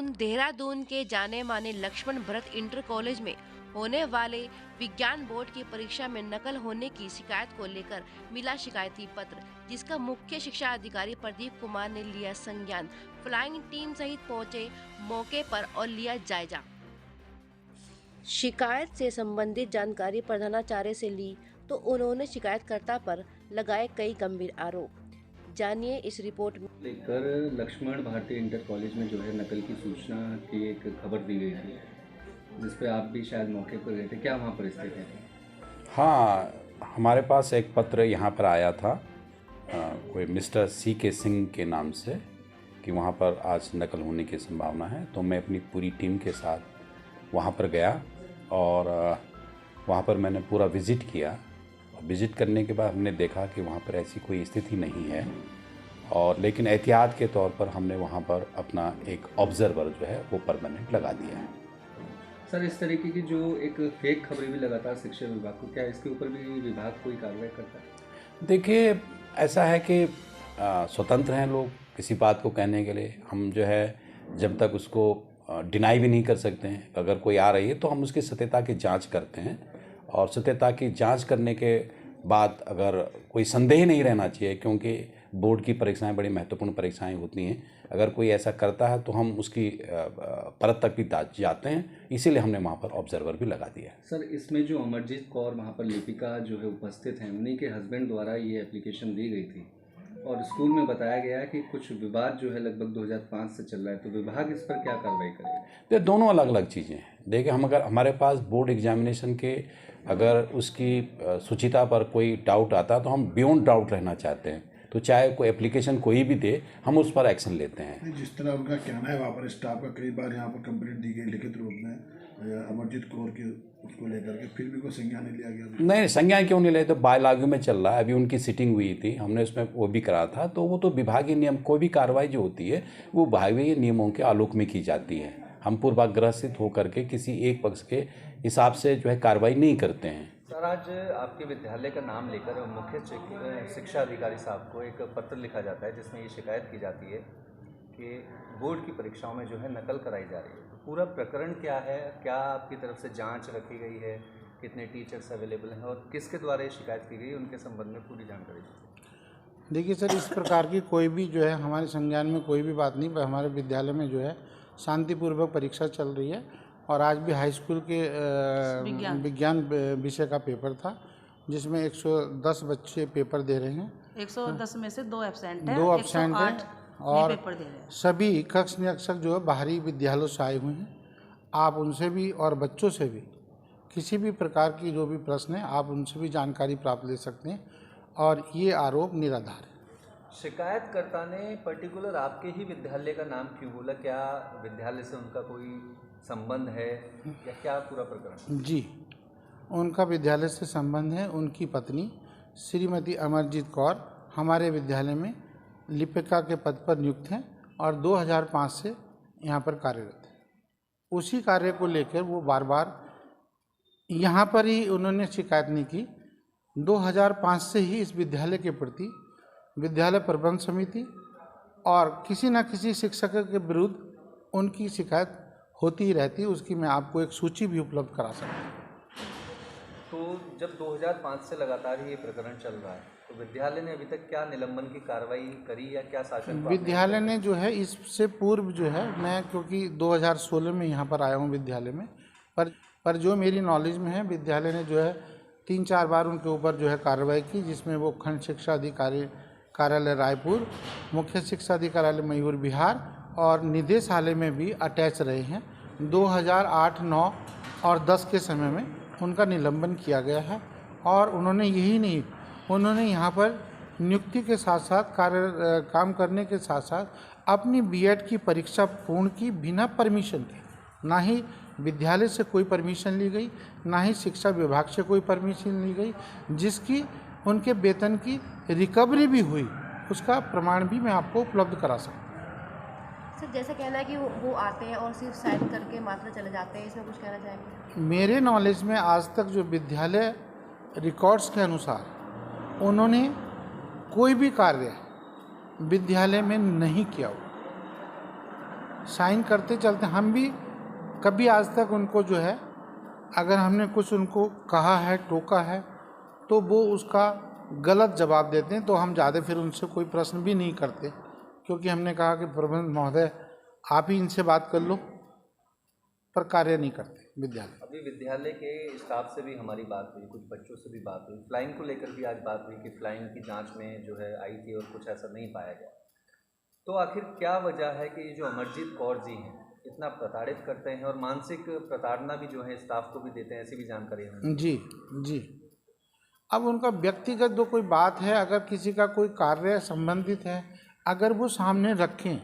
देहरादून के जाने माने लक्ष्मण भरत इंटर कॉलेज में होने वाले विज्ञान बोर्ड की परीक्षा में नकल होने की शिकायत को लेकर मिला शिकायती पत्र, जिसका मुख्य शिक्षा अधिकारी प्रदीप कुमार ने लिया संज्ञान। फ्लाइंग टीम सहित पहुंचे मौके पर और लिया जायजा। शिकायत से संबंधित जानकारी प्रधानाचार्य से ली तो उन्होंने शिकायतकर्ता पर लगाए कई गंभीर आरोप। जानिए इस रिपोर्ट में। लेकर लक्ष्मण भारतीय इंटर कॉलेज में जो है नकल की सूचना की एक खबर दी गई थी, जिस पे आप भी शायद मौके पर गए थे। क्या वहाँ पर स्थिति थी? हाँ, हमारे पास एक पत्र यहाँ पर आया था कोई मिस्टर C.K. सिंह के नाम से कि वहाँ पर आज नकल होने की संभावना है। तो मैं अपनी पूरी टीम के साथ वहाँ पर गया और वहाँ पर मैंने पूरा विज़िट किया। विज़िट करने के बाद हमने देखा कि वहाँ पर ऐसी कोई स्थिति नहीं है, और लेकिन एहतियात के तौर पर हमने वहाँ पर अपना एक ऑब्जर्वर जो है वो परमानेंट लगा दिया है। सर, इस तरीके की जो एक फेक खबरें भी लगातार शिक्षा विभाग को, क्या इसके ऊपर भी विभाग कोई कार्रवाई करता है? देखिए, ऐसा है कि स्वतंत्र हैं लोग किसी बात को कहने के लिए। हम जो है जब तक उसको डिनाई भी नहीं कर सकते हैं। अगर कोई आ रही है तो हम उसकी सत्यता की जांच करते हैं, और सत्यता की जांच करने के बाद अगर कोई संदेह नहीं रहना चाहिए, क्योंकि बोर्ड की परीक्षाएं बड़ी महत्वपूर्ण परीक्षाएं होती हैं। अगर कोई ऐसा करता है तो हम उसकी परत तक भी जाते हैं, इसीलिए हमने वहाँ पर ऑब्जर्वर भी लगा दिया है। सर, इसमें जो अमरजीत कौर वहाँ पर लिपिका जो है उपस्थित हैं, उन्हीं के हस्बैंड द्वारा ये एप्लीकेशन दी गई थी, और स्कूल में बताया गया है कि कुछ विवाद जो है लगभग 2005 से चल रहा है। तो विभाग इस पर क्या कार्रवाई करेगा? ये दोनों अलग अलग चीज़ें हैं। देखिए, हम अगर हमारे पास बोर्ड एग्जामिनेशन के अगर उसकी शुचिता पर कोई डाउट आता तो हम बियॉन्ड डाउट रहना चाहते हैं। तो चाहे कोई एप्लीकेशन कोई भी दे, हम उस पर एक्शन लेते हैं। जिस तरह उनका कहना है, वहाँ पर स्टाफ का कई बार यहाँ पर कंप्लेंट दी गई लिखित रूप में अमरजीत कौर के उसको लेकर के, फिर भी कोई संज्ञान नहीं लिया गया। नहीं, संज्ञान क्यों नहीं ले? तो बायलाग्यू में चल रहा है। अभी उनकी सिटिंग हुई थी, हमने उसमें वो भी करा था। तो वो तो विभागीय नियम, कोई भी कार्रवाई जो होती है वो विभागीय नियमों के आलोक में की जाती है। हम पूर्वाग्रहित होकर के किसी एक पक्ष के हिसाब से जो है कार्रवाई नहीं करते हैं। सर, आज आपके विद्यालय का नाम लेकर मुख्य शिक्षा अधिकारी साहब को एक पत्र लिखा जाता है, जिसमें ये शिकायत की जाती है कि बोर्ड की परीक्षाओं में जो है नकल कराई जा रही है। तो पूरा प्रकरण क्या है? क्या आपकी तरफ से जांच रखी गई है? कितने टीचर्स अवेलेबल हैं और किसके द्वारा ये शिकायत की गई, उनके संबंध में पूरी जानकारी दीजिए। देखिए सर, इस प्रकार की कोई भी जो है हमारे संज्ञान में कोई भी बात नहीं। पर हमारे विद्यालय में जो है शांतिपूर्वक परीक्षा चल रही है, और आज भी हाई स्कूल के विज्ञान विषय का पेपर था, जिसमें 110 बच्चे पेपर दे रहे हैं। 110 में से 2 एब्सेंट हैं, 2 एब्सेंट हैं, और पेपर दे रहे हैं। सभी कक्ष निरीक्षक जो है बाहरी विद्यालयों से आए हुए हैं। आप उनसे भी और बच्चों से भी किसी भी प्रकार की जो भी प्रश्न है, आप उनसे भी जानकारी प्राप्त ले सकते हैं, और ये आरोप निराधार है। शिकायतकर्ता ने पर्टिकुलर आपके ही विद्यालय का नाम क्यों बोला? क्या विद्यालय से उनका कोई संबंध है या क्या पूरा प्रकरण? जी, उनका विद्यालय से संबंध है। उनकी पत्नी श्रीमती अमरजीत कौर हमारे विद्यालय में लिपिका के पद पर नियुक्त हैं, और 2005 से यहाँ पर कार्यरत है। उसी कार्य को लेकर वो बार बार यहाँ पर ही उन्होंने शिकायत नहीं की। 2005 से ही इस विद्यालय के प्रति विद्यालय प्रबंध समिति और किसी न किसी शिक्षक के विरुद्ध उनकी शिकायत होती ही रहती है। उसकी मैं आपको एक सूची भी उपलब्ध करा सकता हूँ। तो जब 2005 से लगातार ही ये प्रकरण चल रहा है, तो विद्यालय ने अभी तक क्या निलंबन की कार्रवाई करी या क्या शासन? विद्यालय ने जो है इससे पूर्व जो है, मैं क्योंकि 2016 में यहाँ पर आया हूँ विद्यालय में, पर जो मेरी नॉलेज में है, विद्यालय ने जो है 3-4 बार उनके ऊपर जो है कार्रवाई की, जिसमें वो खंड शिक्षा अधिकारी कार्यालय रायपुर, मुख्य शिक्षा अधिकारियालय मयूर विहार और निदेशालय में भी अटैच रहे हैं। 2008, 9 और 10 के समय में उनका निलंबन किया गया है, और उन्होंने यही नहीं, उन्होंने यहाँ पर नियुक्ति के साथ साथ काम करने के साथ साथ अपनी बीएड की परीक्षा पूर्ण की बिना परमिशन के। ना ही विद्यालय से कोई परमिशन ली गई, ना ही शिक्षा विभाग से कोई परमिशन ली गई, जिसकी उनके वेतन की रिकवरी भी हुई। उसका प्रमाण भी मैं आपको उपलब्ध करा सकता हूँ। सर, जैसा कहना है कि वो आते हैं और सिर्फ साइन करके मात्र चले जाते हैं, इसमें कुछ कहना चाहेंगे? मेरे नॉलेज में आज तक जो विद्यालय रिकॉर्ड्स के अनुसार उन्होंने कोई भी कार्य विद्यालय में नहीं किया हुआ। साइन करते चलते। हम भी कभी आज तक उनको जो है, अगर हमने कुछ उनको कहा है, टोका है, तो वो उसका गलत जवाब देते हैं, तो हम ज़्यादा फिर उनसे कोई प्रश्न भी नहीं करते, क्योंकि हमने कहा कि प्रबंध महोदय आप ही इनसे बात कर लो, पर कार्य नहीं करते विद्यालय। अभी विद्यालय के स्टाफ से भी हमारी बात हुई, कुछ बच्चों से भी बात हुई, फ्लाइंग को लेकर भी आज बात हुई कि फ्लाइंग की जांच में जो है आई थी और कुछ ऐसा नहीं पाया गया। तो आखिर क्या वजह है कि जो अमरजीत कौर जी हैं इतना प्रताड़ित करते हैं और मानसिक प्रताड़ना भी जो है स्टाफ को भी देते हैं, ऐसी भी जानकारी है? जी। अब उनका व्यक्तिगत जो कोई बात है, अगर किसी का कोई कार्य संबंधित है, अगर वो सामने रखें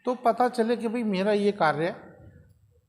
तो पता चले कि भाई मेरा ये कार्य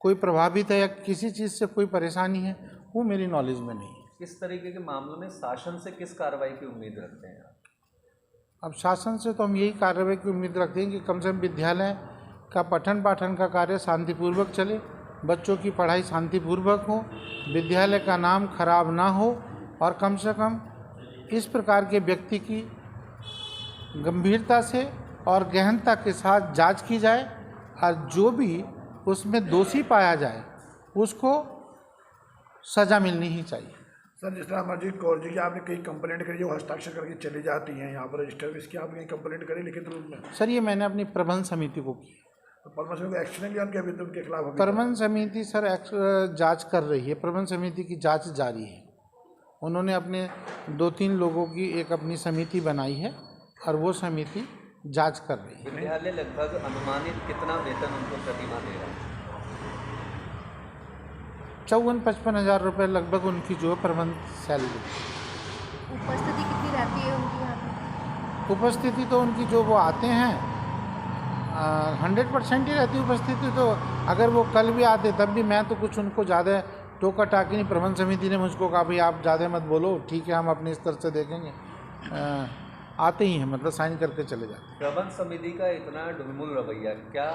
कोई प्रभावित है या किसी चीज़ से कोई परेशानी है, वो मेरी नॉलेज में नहीं है। किस तरीके के मामलों में शासन से किस कार्रवाई की उम्मीद रखते हैं आप? अब शासन से तो हम यही कार्रवाई की उम्मीद रखते हैं कि कम से कम विद्यालय का पठन पाठन का कार्य शांतिपूर्वक चले, बच्चों की पढ़ाई शांतिपूर्वक हो, विद्यालय का नाम खराब ना हो, और कम से कम इस प्रकार के व्यक्ति की गंभीरता से और गहनता के साथ जांच की जाए, और जो भी उसमें दोषी पाया जाए उसको सज़ा मिलनी ही चाहिए। सर, जिस तरह अमरजीत कौर जी की आपने कई कंप्लेंट करी, जो हस्ताक्षर करके चली जाती हैं यहाँ पर रजिस्टर में, इसकी आपने कहीं कंप्लेंट करी लिखित रूप में? सर, ये मैंने अपनी प्रबंध समिति को की। तो प्रबंध समिति एक्शन लिया उनके अभी उनके खिलाफ? प्रबंध समिति सर जांच कर रही है, प्रबंध समिति की जांच जारी है। उन्होंने अपने 2-3 लोगों की एक अपनी समिति बनाई है और वो समिति जांच कर रही है। विद्यालय लगभग अनुमानित कितना वेतन उनको प्रति माह दे रहा है? 54-55 हज़ार रुपये लगभग उनकी जो है प्रबंध सैलरी। उपस्थिति कितनी रहती है उनकी यहाँ पे? उपस्थिति तो उनकी जो वो आते हैं 100% ही रहती है उपस्थिति। तो अगर वो कल भी आते तब भी मैं तो कुछ उनको ज़्यादा टोका टाकी नहीं। प्रबंध समिति ने मुझको कहा भाई आप ज़्यादा मत बोलो, ठीक है हम अपने स्तर से देखेंगे। आते ही हैं, मतलब साइन करके चले जाते हैं। प्रबंध समिति का इतना ढुलमुल रवैया, क्या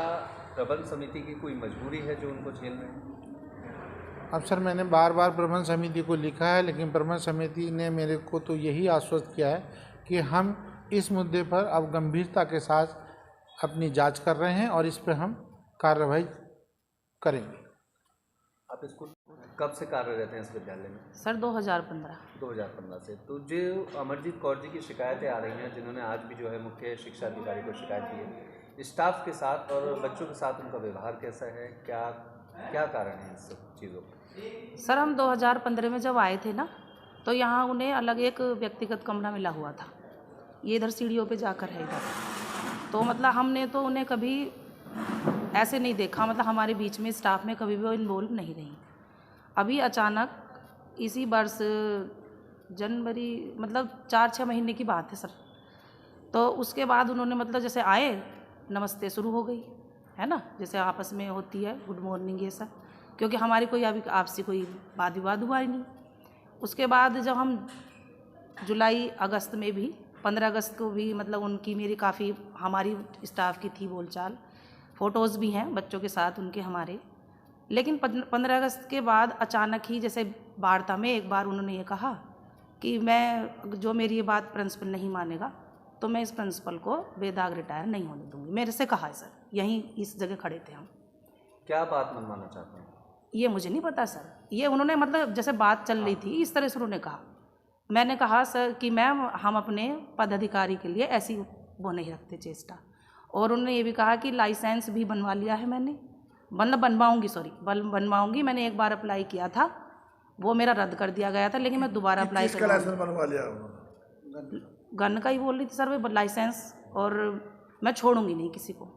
प्रबंध समिति की कोई मजबूरी है जो उनको झेल रहे हैं? अब सर, मैंने बार बार प्रबंध समिति को लिखा है, लेकिन प्रबंध समिति ने मेरे को तो यही आश्वस्त किया है कि हम इस मुद्दे पर अब गंभीरता के साथ अपनी जांच कर रहे हैं और इस पर हम कार्रवाई करेंगे। आप इसको कब से कार्यरत हैं इस विद्यालय में? सर 2015 से। तो जो अमरजीत कौर जी की शिकायतें आ रही हैं, जिन्होंने आज भी जो है मुख्य शिक्षा अधिकारी को शिकायत की है, स्टाफ के साथ और बच्चों के साथ उनका व्यवहार कैसा है, क्या कारण है इन सब चीज़ों का? सर, हम 2015 में जब आए थे ना, तो यहाँ उन्हें अलग एक व्यक्तिगत कमरा मिला हुआ था। ये इधर सीढ़ियों पे जाकर है इधर। तो मतलब हमने तो उन्हें कभी ऐसे नहीं देखा, मतलब हमारे बीच में स्टाफ में कभी भी वो इन्वॉल्व नहीं रही। अभी अचानक इसी वर्ष जनवरी, मतलब 4-6 महीने की बात है सर, तो उसके बाद उन्होंने मतलब जैसे आए, नमस्ते शुरू हो गई है ना, जैसे आपस में होती है गुड मॉर्निंग ये सब, क्योंकि हमारी कोई अभी आपसे कोई वाद विवाद हुआ ही नहीं। उसके बाद जब हम जुलाई अगस्त में भी 15 अगस्त को भी मतलब उनकी मेरी काफ़ी हमारी स्टाफ की थी बोलचाल, फ़ोटोज़ भी हैं बच्चों के साथ उनके हमारे। लेकिन 15 अगस्त के बाद अचानक ही जैसे वार्ता में एक बार उन्होंने ये कहा कि मैं जो मेरी ये बात प्रिंसिपल नहीं मानेगा तो मैं इस प्रिंसिपल को बेदाग रिटायर नहीं होने दूंगी। मेरे से कहा है सर, यहीं इस जगह खड़े थे हम। क्या बात मनवाना चाहते हैं? ये मुझे नहीं पता सर, ये उन्होंने मतलब जैसे बात चल रही थी इस तरह से उन्होंने कहा। मैंने कहा सर कि मैम हम अपने पदाधिकारी के लिए ऐसी वो नहीं रखते चेष्टा। और उन्होंने ये भी कहा कि लाइसेंस भी बनवा लिया है मैंने, मतलब बनवाऊंगी। मैंने एक बार अप्लाई किया था, वो मेरा रद्द कर दिया गया था, लेकिन मैं दोबारा अप्लाई किसका लाइसेंस बनवा लिया? गन का ही बोल रही थी सर वो लाइसेंस, और मैं छोड़ूंगी नहीं किसी को।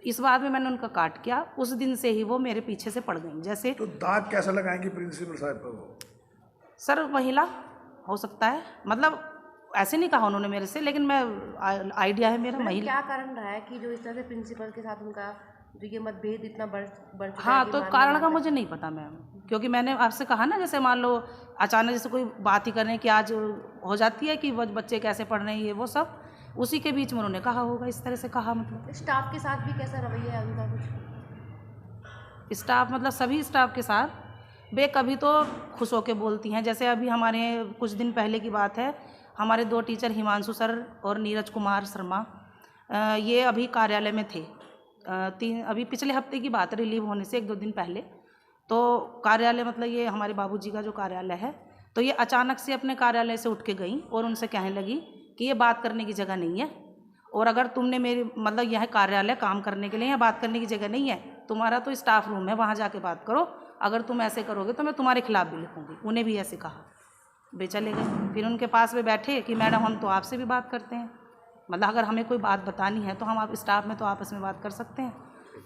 इस बात में मैंने उनका काट किया। उस दिन से ही वो मेरे पीछे से पड़ गई। जैसे तो दाग कैसा लगाएंगी प्रिंसिपल साहब पर वो? सर महिला हो सकता है, मतलब ऐसे नहीं कहा उन्होंने मेरे से, लेकिन मैं आइडिया है मेरा महिला। क्या कारण रहा है कि जो इस तरह से प्रिंसिपल के साथ उनका जो ये मतभेद इतना बढ़ चुका? हाँ, तो कारण का मुझे नहीं पता मैम, क्योंकि मैंने आपसे कहा ना, जैसे मान लो अचानक जैसे कोई बात ही करने की आज हो जाती है कि बच्चे कैसे पढ़ रहे हैं ये वो सब, उसी के बीच में उन्होंने कहा होगा, इस तरह से कहा। मतलब स्टाफ के साथ भी कैसा रवैया है उनका? कुछ स्टाफ मतलब सभी स्टाफ के साथ वे कभी तो खुश होकर बोलती हैं। जैसे अभी हमारे कुछ दिन पहले की बात है, हमारे 2 टीचर हिमांशु सर और नीरज कुमार शर्मा, ये अभी कार्यालय में थे अभी पिछले हफ्ते की बात, रिलीव होने से 1-2 दिन पहले, तो कार्यालय मतलब ये हमारे बाबूजी का जो कार्यालय है, तो ये अचानक से अपने कार्यालय से उठ के गई और उनसे कहने लगी कि ये बात करने की जगह नहीं है, और अगर तुमने मेरी मतलब यह कार्यालय काम करने के लिए या बात करने की जगह नहीं है, तुम्हारा तो स्टाफ रूम है, वहाँ जाके बात करो, अगर तुम ऐसे करोगे तो मैं तुम्हारे खिलाफ भी लिखूँगी। उन्हें भी ऐसे कहा, वे चले गए। फिर उनके पास में बैठे कि मैडम हम तो आपसे भी बात करते हैं, मतलब अगर हमें कोई बात बतानी है तो हम आप स्टाफ में तो आपस में बात कर सकते हैं।